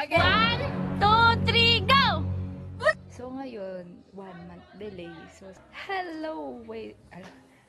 Okay. 1, 2, 3, go! So ngayon, 1 month delay. So, hello! Wait,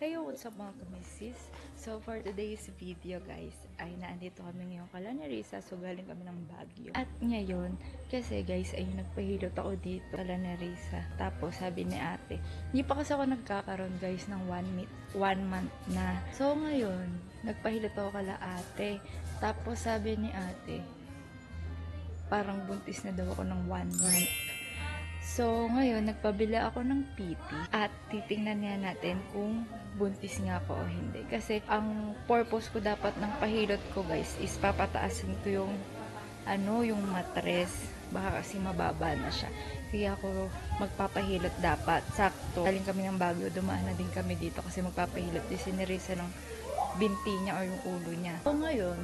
hey, what's up mga kamisis? So, for today's video guys, ay naandito kami ngayon kala ni Risa. So, galing kami ng Baguio. At ngayon, kasi guys, ay nagpahilot ako dito kala ni Risa. Tapos, sabi ni ate, hindi pa kasi ako nagkakaroon guys ng 1 month na. So, ngayon, nagpahilot ako kala ate. Tapos, sabi ni ate, parang buntis na daw ako ng 1 month. So, ngayon, nagpabila ako ng PT at titingnan niya natin kung buntis nga ako o hindi. Kasi, ang purpose ko dapat ng pahilot ko, guys, is papataasin ko yung, yung matres. Baka kasi mababa na siya. Kaya ako magpapahilot dapat. Sakto. Galing kami ng Baguio, dumaan na din kami dito kasi magpapahilot. Di sinirisa ng binti niya o yung ulo niya. So, ngayon,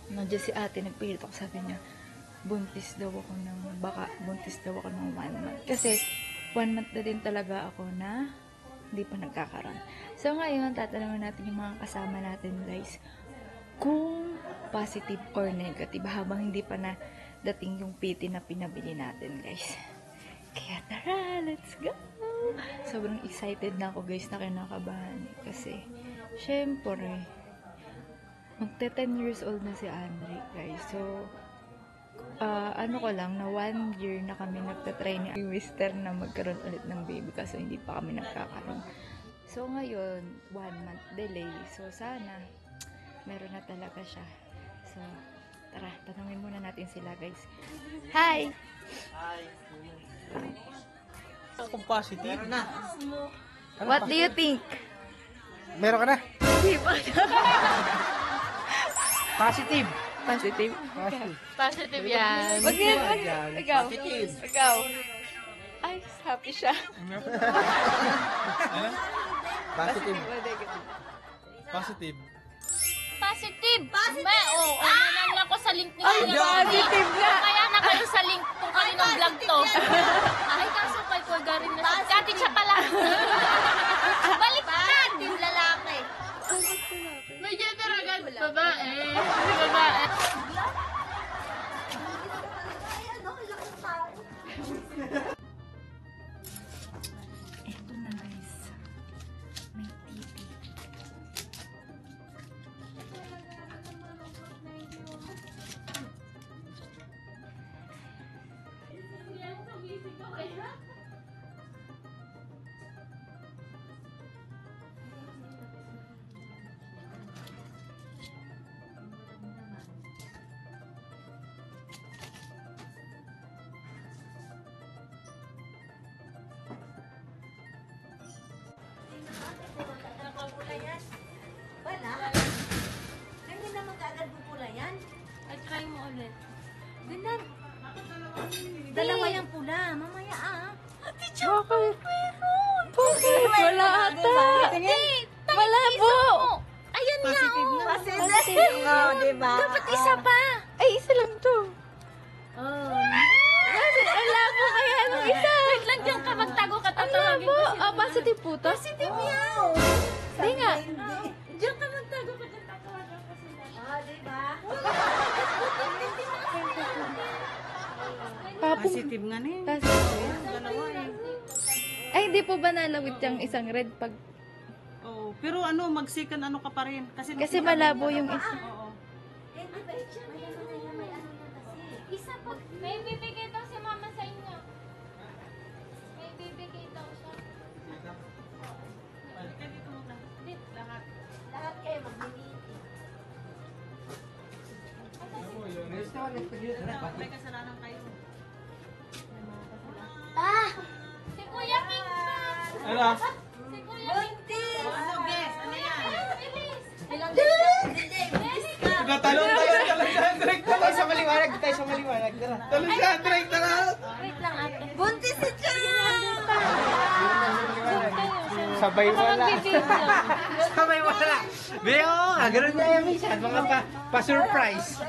nandiyan si ate, nagpahilot ako, sabi niya, buntis daw ako ng 1 month. Kasi, 1 month na din talaga ako na hindi pa nagkakaroon. So, ngayon, tatanungin natin yung mga kasama natin, guys, kung positive or negative habang hindi pa na dating yung PT na pinabili natin, guys. Kaya tara, let's go! Sobrang excited na ako, guys, na kinakabahan. Kasi, syempre, magte 10 years old na si Andre, guys. So, ko lang, na 1 year na kami nagtatry ni Mister na magkaroon ulit ng baby kasi hindi pa kami nagkakaroon. So, ngayon, 1 month delay. So, sana, meron na talaga siya. So, tara, tanungin muna natin sila, guys. Hi! Hi! Kung positive? Meron na. What do you think? Meron ka na? Hindi pa. Positive. Positive? Positive yan. Wag yan. Ikaw. Positive. Ikaw. Ay, happy siya. Positive. Positive. Positive! Ano lang ako sa link nila. Ay, positive na! Kaya na kayo sa link kung kaninong vlog to. Ay, kaso kay Kuya rin na siya. Kati siya pala. Baliktad! Positive lalaki. May gender agad. Babae. Babae. Eto na, guys. May TV. Wala. Hindi naman kaagad pupula yan. Ay, try mo ulit. Ganun. Dalawa yung pula. Mamaya Bakit? Bakit? Wala ata. Malabo. Ayan nga, oh. Positive. Oh, diba? Dapat isa pa. Ay, isa lang to. Oh. Ang labo kaya nung isa. Wait lang dyan ka, magtago ka, tatawagin ko si Positive po to? Positive yan. Hindi nga. Diyan ka magtago ka, dyan tatawagan ko sila. Oh, diba? Positive nga na yun. Positive. Dalawa eh. Ay, hindi po ba nalawit yung isang red pag... Oh, pero mag-second ka pa rin. Kasi malabo yung isa. Oo. Eh, diba siya? May ano yan kasi. Isa pa. May bibigay daw si mama sa inyo. May bibigay daw siya. Dito muna. Dito, lahat. Lahat kayo magbibigay. May kasalanan kayo. Si Kuya King pa. Ano? Si Kuya King. Ano, guess? Ano yan? Bilis. Ilang days? Talon siya, Drake. Talon sa maliwanag. Tayo sa maliwanag. Talon siya, Drake. Talon. Wait lang ate. Buntis si Chan! Sabay wala. Magbibigay. Sabay wala. Beo, ganun niya yung minsan. Mga pa-surprise.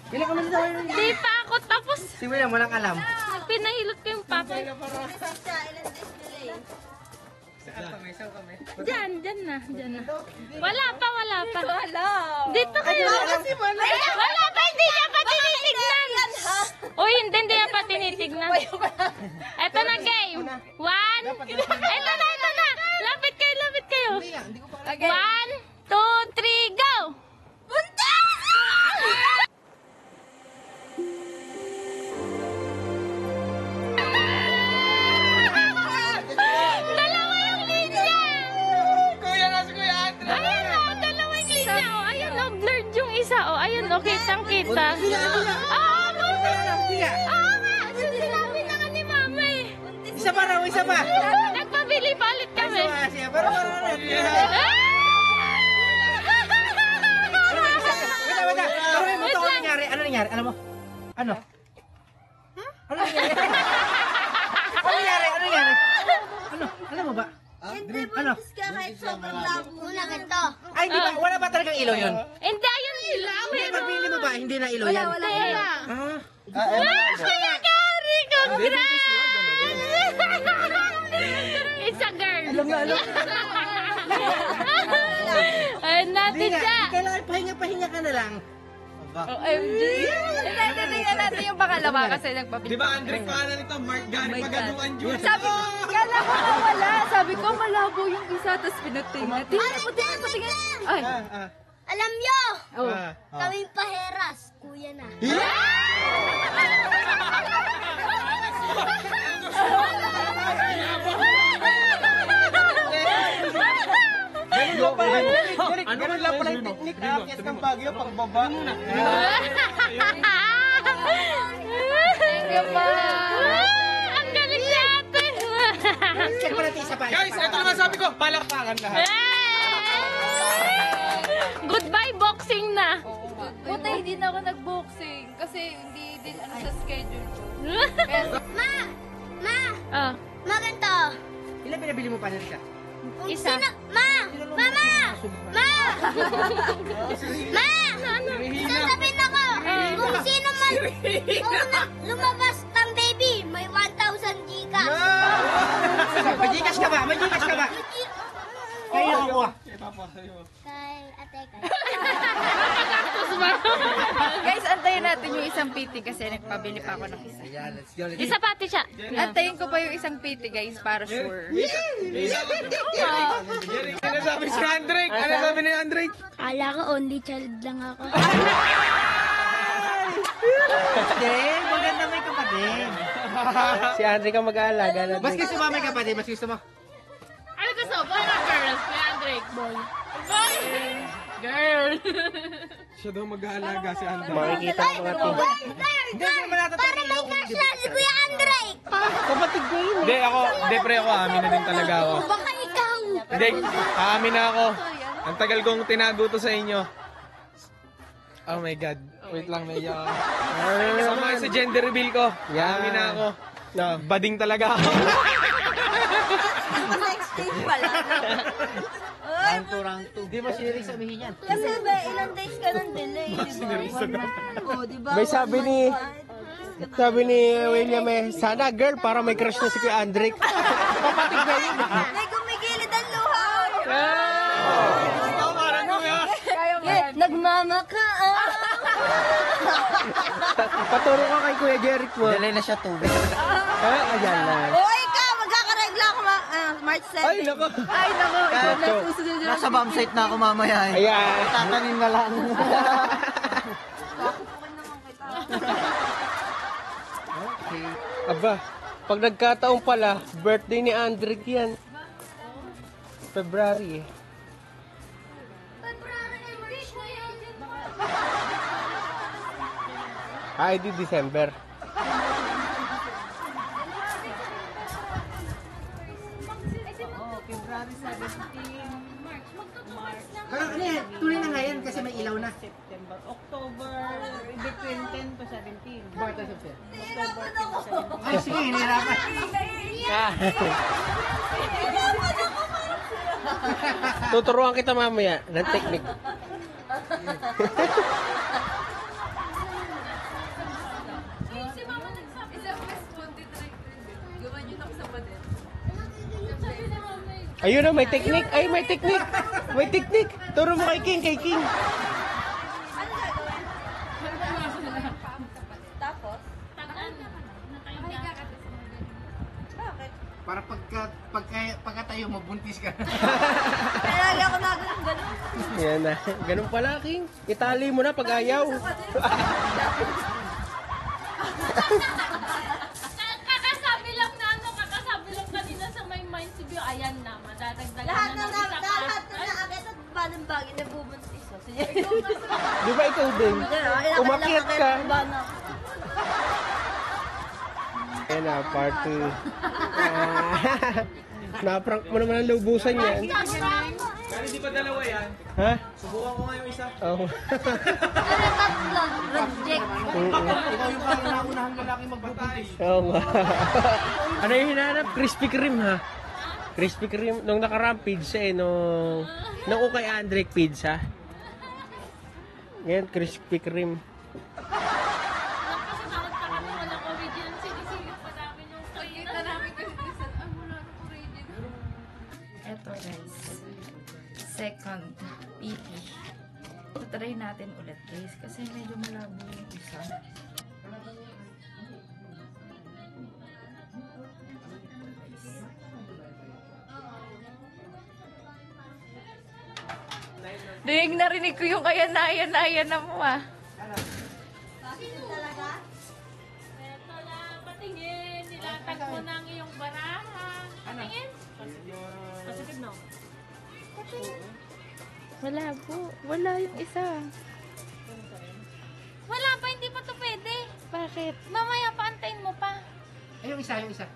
Pila ka man sa tayo. Di pa ako tapos. Si William, walang alam. Pinahilot ko yung papa. Ilang days delay? Saan kami? Diyan na. Wala pa. Wala. Dito kayo. Kasi wala. Wala pa, hindi niya pa tinitignan. tignan. Eto na game. 1. Eto na. Lapit kayo. Okay. 1, 2, 3, go! Dalawa yung linya! Kuya nga si Kuya Andre! Ayan o, dalawa yung linya o. Ayan o, blurred yung isa o. Ayan o, kitang-kita. Oo, Tiga! oo nga. So, sinabi na nga ni Mama eh. Isa pa raw, isa pa! Nagpabili palit kami. Siya, pero Wait lang. Ano nangyari? Alam mo? Ano? Ano nangyari? Ano nangyari? Ano? Alam mo ba? Hindi mo Ano? ka kahit sobrang labo. Una ganito. Ay, di ba? Wala ba talagang ilaw yun? Hindi, ayun ilaw. Hindi, pagbili mo ba? Hindi na ilaw yan? Wala. Ah. Kuya Gary, congrats! It's a girl. Alam. Ay, natin Hindi nga. siya. Kailangan pahinga ka na lang. OMG. Tingnan natin yung pangalawa kasi nagpabili. Di ba, Andre, pangalan nito? Mark Gary Pagaduan Jr. Sabi ko, kala ko wala. Sabi ko, malabo yung isa, tapos pinutingnan. Tingnan mo. Ay. Alam nyo! Oh. Kaming paheras. Kuya na. Ano man lang pala yung technique? Aakyat ng Baguio, pagbaba. Thank you pa. Ang galing natin. Check mo natin isa pa. Guys, ito naman sabi ko, palakpakan lahat. Goodbye boxing na. Buti hindi na ako nag-boxing kasi hindi din ano sa schedule ko. Oh, Maganda. Ilan pinabili mo pa nila? isa. Mama! Sasabihin ako, kung sino man lumabas ng baby, may 1,000 giga. Majikas ka ba? Kaya ako. Kay ate kay. Guys, antayin natin yung isang PT kasi nagpabili pa ako ng isa. Ayan, let's go. Isa pati siya. Antayin ko pa yung isang PT guys para sure. Ano sabi si Andre? Ano sabi ni Andre? Kala ko only child lang ako. Then, maganda may kapatid. Si Andre ka mag-aalaga na. Mas gusto mo may kapatid, mas gusto mo. Ano gusto? Boy or girl? Kaya Drake. Boy. Boy! Girl! Siya daw mag-aalaga si Andre. Makikita ko mga to. Hindi, hindi mo Para may crush na si Kuya Andre. Kapatid ko yun. Hindi, pre ako, amin na din talaga ako. Baka ikaw. Hindi, aamin na ako. Ang tagal kong tinago to sa inyo. Oh my God. Wait lang, medyo. Sama sa gender reveal ko. Aamin na ako. Bading talaga ako. Next day pala. Di ba siniri sa umihin yan? Kasi ba, ilang days ka nang delay, di ba? Oh, di ba? May sabi ni William eh, sana girl para may crush na si Kuya Andre. Kapatid na yun. May gumigilid ang luha. Ikaw parang kuya. Nagmamakaawa. Paturo ka kay Kuya Jeric mo. Dalay na siya tubig. Ayan na. Hoy ka, magkakaregla ako March 7. Ay, nako. Ay, nako. Ikaw na susunod na. Nasa bomb site na ako mamaya. Ayan. Tatanin na lang. Aba, pag nagkataon pala, birthday ni Andre yan. February eh. Ay, di December. Pero ano yan, tuloy na ngayon kasi may ilaw na. September, October, between 10 to 17. Bakit sa siya? Ay, sige, hinirapan. Tuturuan kita mamaya ng technique. Ayun na, may technique. Ay, may technique. May technique. Turo mo kay King, kay King. Tapos? Para pagkatayo mo, buntis ka. Kaya lagi ako nagano. Yan na. Ganun pala, King. Itali mo na pag ayaw. Kakasabi lang na kakasabi lang kanina sa my mind si Bio, ayan na, madadagdagan Lahat na na ng isa pa. lahat na naakit at banang bagay na bubuntis. Sige. Di ba ikaw din? Umakyat ka. Yan na, part 2. Na-prank mo naman ang lubusan yan. Pero di ba dalawa yan? Ha? Subukan ko nga yung isa. Oo. Tatlo. Reject. Ikaw yung parang naunahang lalaki magbubuntis. Oo nga. Ano yung hinahanap? Krispy Kreme ha? Krispy Kreme. Nung nakarang pizza nung kay Andrick pizza. Yan, Krispy Kreme. Kasi takot pa kami walang original. Sinisingit pa namin yung kanina. namin kasi wala original. Eto guys. Second PP. So, try natin ulit guys. Kasi medyo malabo yung isa. Ding, narinig ko yung ayan na mo ah. Eto na, patingin. Nilatag mo na ang iyong baraha. Patingin. Positive no? Wala po. Wala yung isa. Wala pa, hindi pa to pwede. Bakit? Mamaya pa, antayin mo pa. Eh, yung isa, yung isa.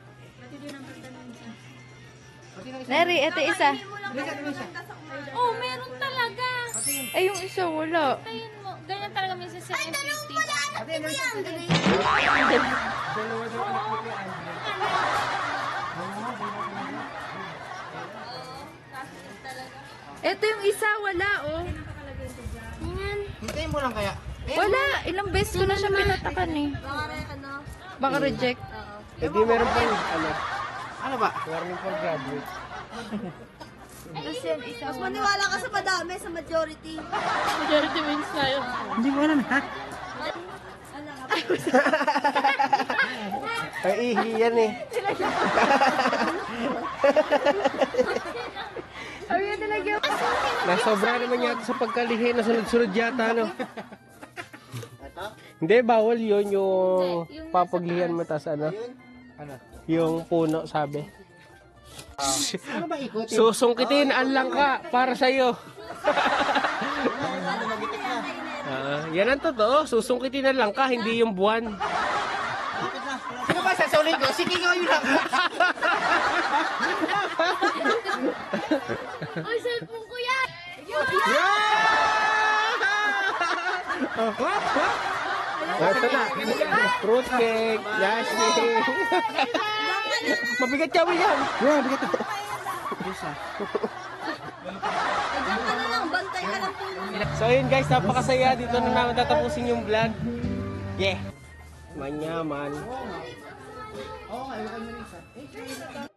Neri, ito isa. Yung isa. Oh, meron talaga. Ay, yung isa wala. Antayin mo. Ganyan talaga minsan sa MPT. Ate, ano isa? Ito yung isa, wala oh. Hintayin mo lang kaya. Wala. Ilang beses ko na siya pinatakan eh. Baka reject. Eh di meron pa yung ano, Ano ba? warning for graduate. Tapos yan, isa Mas maniwala ka sa madami, sa majority. Majority wins na yun. Hindi mo alam ha? Ay, ihi yan eh. Oh, yan talaga. Nasobra naman yata sa pagkalihi. Nasunod-sunod yata, no? Hindi, bawal yun yung papaglihan mo tas ano? Ano? Yung puno, sabi. Ano ba ikot? Susungkitin ang langka para sa'yo. Yan ang totoo. Susungkitin ang langka, hindi yung buwan. Ano ba sasaulin ko? Sige nga yun lang. Ay, cellphone ko yan! Ito na. Fruit cake. Yasmin. Mabigat kami yan. Yeah, bigat ito. Diyan ka na lang, bantay ka lang po. So ayun guys, napakasaya. Dito na namin tatapusin yung vlog. Yeah. Manyaman. Oo nga, ayaw ka na rin isa.